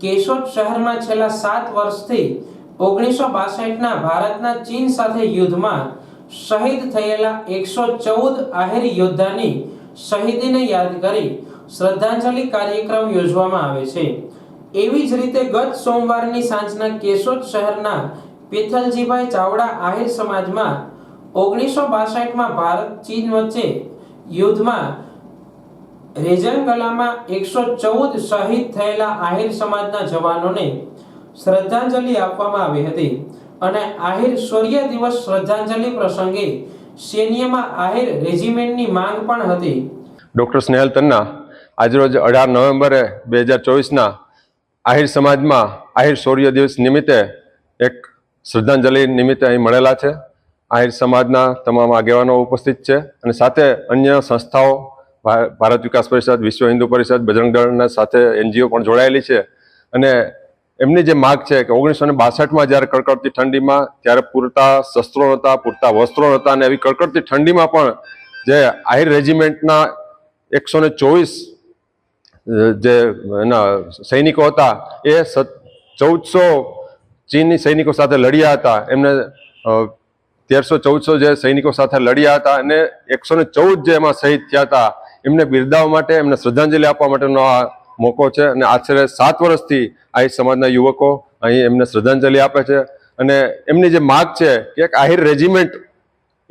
કેશોદ શહેરમાં છેલ્લા 7 વર્ષથી 1962ના ભારતના ચીન સાથે યુદ્ધમાં શહીદ થયેલા 114 આહિર યોદ્ધાની શહીદીને યાદ કરી શ્રદ્ધાંજલિ કાર્યક્રમ યોજવામાં આવે છે। એવી જ રીતે ગત સોમવારની સાંજના કેશોદ શહેરના પેથલજીભાઈ ચાવડા આહિર સમાજમાં 1962માં ભારત ચીન વચ્ચે યુદ્ધમાં રેજનકલામાં 114 શહીદ થયેલા આહિર સમાજના જવાનોને શ્રદ્ધાંજલિ આપવામાં આવી હતી અને આહિર શૌર્ય દિવસ શ્રદ્ધાંજલિ પ્રસંગે સૈન્યમાં આહિર રેજિમેન્ટની માંગ પણ હતી। ડૉક્ટર સ્નેહલ તન્ના આજરોજ 18 નવેમ્બરે 2024ના આહિર સમાજમાં આહિર શૌર્ય દિવસ નિમિત્તે એક શ્રદ્ધાંજલિ નિમિત્તે અહીં મળેલા છે। આહિર સમાજના તમામ આગેવાનો ઉપસ્થિત છે અને સાથે અન્ય સંસ્થાઓ ભારત વિકાસ પરિષદ, વિશ્વ હિન્દુ પરિષદ, બજરંગ દળના સાથે NGO પણ જોડાયેલી છે અને એમની જે માગ છે કે 1962માં જ્યારે કડકડતી ઠંડીમાં ત્યારે પૂરતા શસ્ત્રો નહોતા, પૂરતા વસ્ત્રો નહોતા અને એવી કડકડતી ઠંડીમાં પણ જે આહિર રેજિમેન્ટના 124 જે એના સૈનિકો હતા એ 1400 ચીની સૈનિકો સાથે લડ્યા હતા। એમને 1300-1400 જે સૈનિકો સાથે લડ્યા હતા અને 114 જે એમાં શહીદ થયા હતા એમને બિરદાવવા માટે, એમને શ્રદ્ધાંજલિ આપવા માટેનો આ મોકો છે અને આશરે 7 વર્ષથી આહિર સમાજના યુવકો અહીં એમને શ્રદ્ધાંજલિ આપે છે અને એમની જે માગ છે કે એક આહિર રેજિમેન્ટ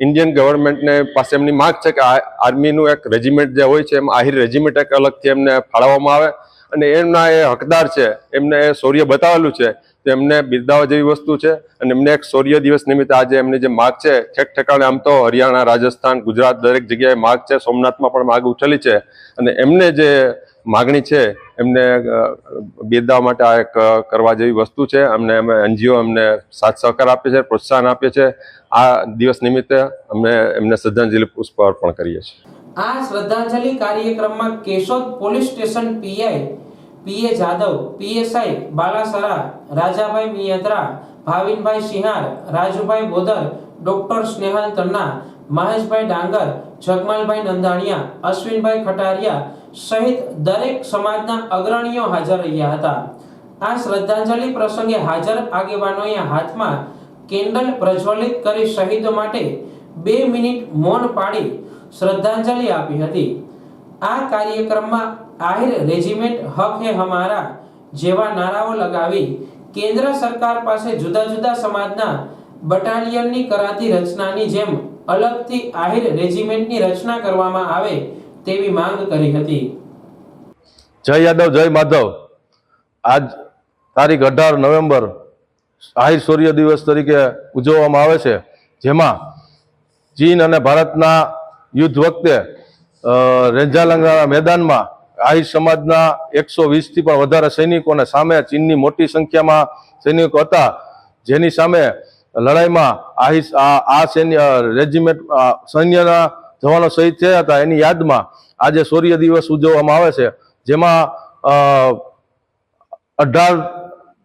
ઇન્ડિયન ગવર્મેન્ટને પાસે એમની માગ છે કે આર્મીનું એક રેજિમેન્ટ જે હોય છે એમ આહિર રેજિમેન્ટ એક અલગથી એમને ફાળવવામાં આવે અને એમના એ હકદાર છે, એમને એ શૌર્ય બતાવેલું છે તો એમને બિરદાવવા જેવી વસ્તુ છે અને એમને એક શૌર્ય દિવસ નિમિત્તે આજે એમની જે માગ છે ઠેક ઠેકાણે આમ તો હરિયાણા, રાજસ્થાન, ગુજરાત દરેક જગ્યાએ માગ છે, સોમનાથમાં પણ માગ ઉઠેલી છે અને એમને જે માગણી છે એમને બિરદાવવા માટે આ એક કરવા જેવી વસ્તુ છે। અમને અમે NGO અમને સાથ સહકાર આપે છે, પ્રોત્સાહન આપે છે। આ દિવસ નિમિત્તે અમે એમને શ્રદ્ધાંજલિ પુષ્પ અર્પણ કરીએ છીએ। આ શ્રદ્ધાંજલિ કાર્યક્રમમાં Keshod police station PA Jadav, PSI Balasara, Rajabhai Miyatra, Bhavinbhai Sinhar, Rajubhai Bodar, doctor Snehal Tanna, Maheshbhai Dangar, Jagmalbhai Nandaniya, અશ્વિનભાઈ ખટારિયા સહિત દરેક સમાજના અગ્રણીઓ હાજર રહ્યા હતા। આ શ્રદ્ધાંજલિ પ્રસંગે હાજર આગેવાનોએ હાથમાં કેન્ડલ પ્રજ્વલિત કરી શહીદો માટે 2 મિનિટ મૌન પાળી શ્રદ્ધાંજલિ આપી હતી। આ કાર્યક્રમમાં આહિર રેજિમેન્ટ હક હે હમારા જેવા નારાઓ લગાવી કેન્દ્ર સરકાર પાસે જુદા જુદા સમાજના બટાલિયનની કરાતી રચનાની જેમ અલગથી આહિર રેજિમેન્ટની રચના કરવામાં આવે તેવી માંગ કરી હતી। જય યાદવ જય માધવ। આજ તારીખ 18 નવેમ્બર આહિર શૌર્ય દિવસ તરીકે ઉજવવામાં આવે છે, જેમાં ચીન અને ભારતના યુદ્ધ વખતે રેંજાલંગના મેદાનમાં આહિર સમાજના 120થી પણ વધારે સૈનિકોને સામે ચીનની મોટી સંખ્યામાં સૈનિકો હતા, જેની સામે લડાઈમાં આ સૈન્યના જવાનો શહીદ થયા હતા। એની યાદમાં આજે શૌર્ય દિવસ ઉજવવામાં આવે છે, જેમાં 18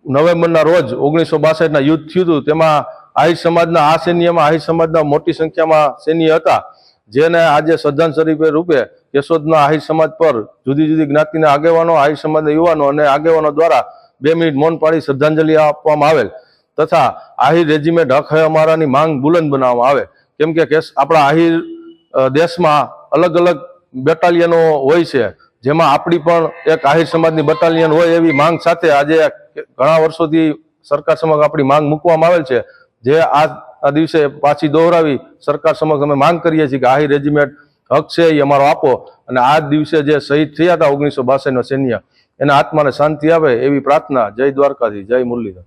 નવેમ્બરના રોજ 1962ના યુદ્ધ થયું હતું, તેમાં આહિર સમાજના આ સૈન્યમાં આહિર સમાજના મોટી સંખ્યામાં સૈન્ય હતા, જેને આજે શ્રદ્ધાંજલિ રૂપે કેશોદના આહિર સમાજ પર જુદી જુદી જ્ઞાતિના આગેવાનો, આહિર સમાજના યુવાનો અને આગેવાનો દ્વારા 2 મિનિટ મૌન પાળી શ્રદ્ધાંજલિ આપવામાં આવેલ તથા આહિર રેજિમેન્ટ હક હે અમારાની માંગ બુલંદ બનાવવામાં આવે। કેમ કે આપણા આહિર દેશમાં અલગ અલગ બટાલિયનો હોય છે, જેમાં આપણી પણ એક આહિર સમાજની બટાલિયન હોય એવી માંગ સાથે આજે ઘણા વર્ષોથી સરકાર સમક્ષ આપણી માંગ મૂકવામાં આવેલ છે, જે આ દિવસે પાછી દોહરાવી સરકાર સમક્ષ અમે માંગ કરીએ છીએ કે આહિર રેજિમેન્ટ હક છે એ અમારો આપો અને આ દિવસે જે શહીદ થયા હતા 1962નો સૈન્ય, એના આત્માને શાંતિ આવે એવી પ્રાર્થના। જય દ્વારકાધીશ, જય મુરલીધર।